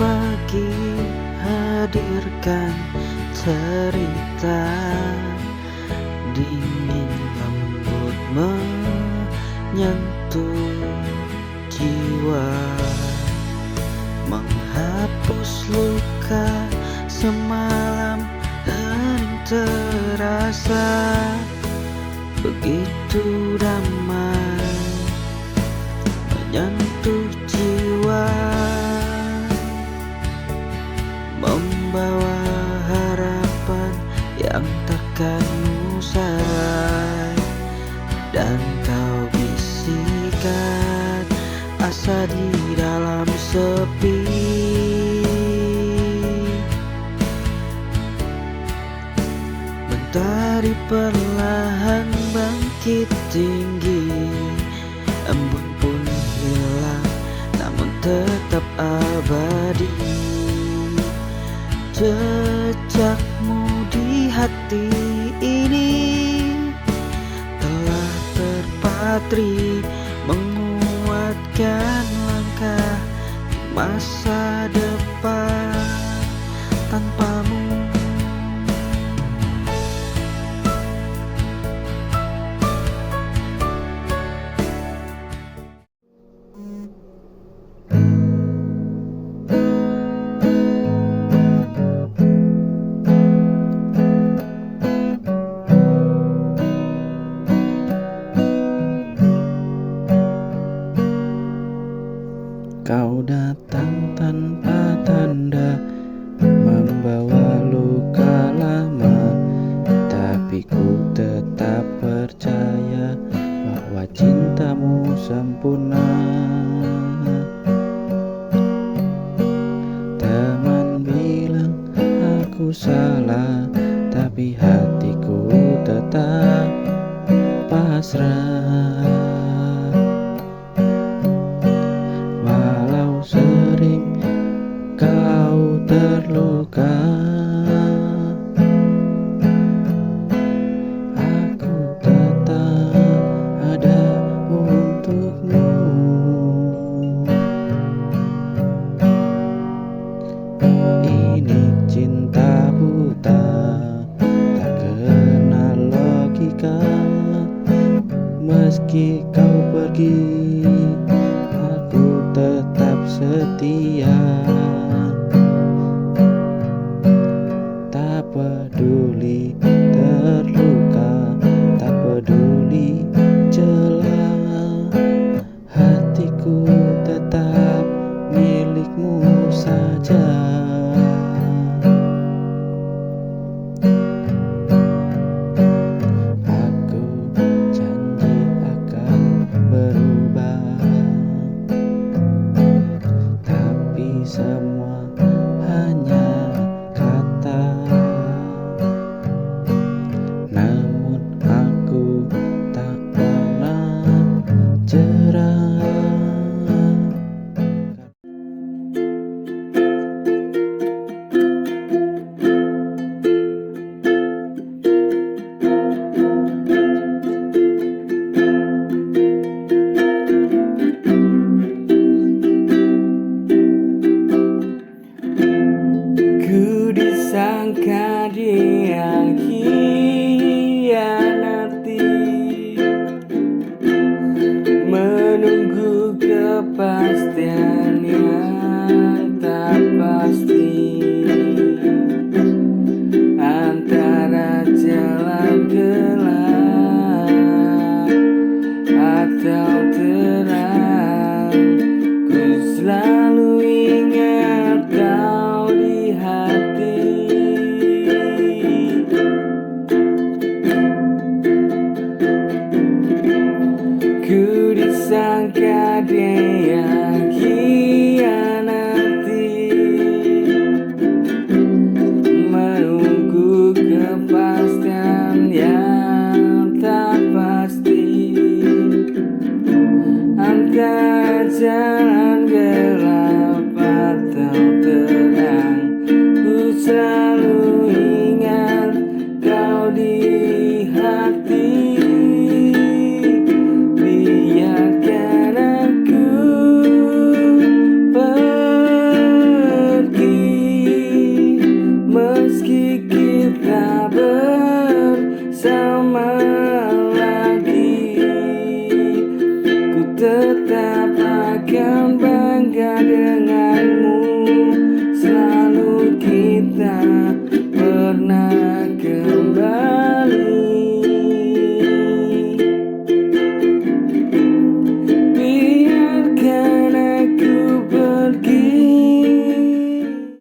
pagi hadirkan cerita, dingin lembut menyentuh jiwa, menghapus luka semalam. Hening terasa begitu damai, menyentuh jiwa, membawa harapan yang takkan usai. Dan kau bisikan asa di dalam sepi, mentari perlahan bangkit tinggi. Embun pun hilang namun tetap abadi. Jejakmu di hati ini telah terpatri, menguatkan langkah di masa depan tanpamu. Kau datang tanpa tanda, membawa luka lama, tapi ku tetap percaya bahwa cintamu sempurna. Teman bilang aku salah, tapi hatiku tetap pasrah. Sering kau terluka, aku tetap ada untukmu. Ini cinta buta, tak kenal logika. Meski kau pergi, aku tetap setia. Tak peduli terluka, tak peduli celah, hatiku tetap milikmu saja. Aku janji akan berubah, tapi semua hanya kata. Namun aku tak pernah jerah. Ku disangka dia khianati, menunggu kepastian yang tak pasti antara jalan gelap atau terang. Ku selalu ingat kau di hati. Ku disangka dia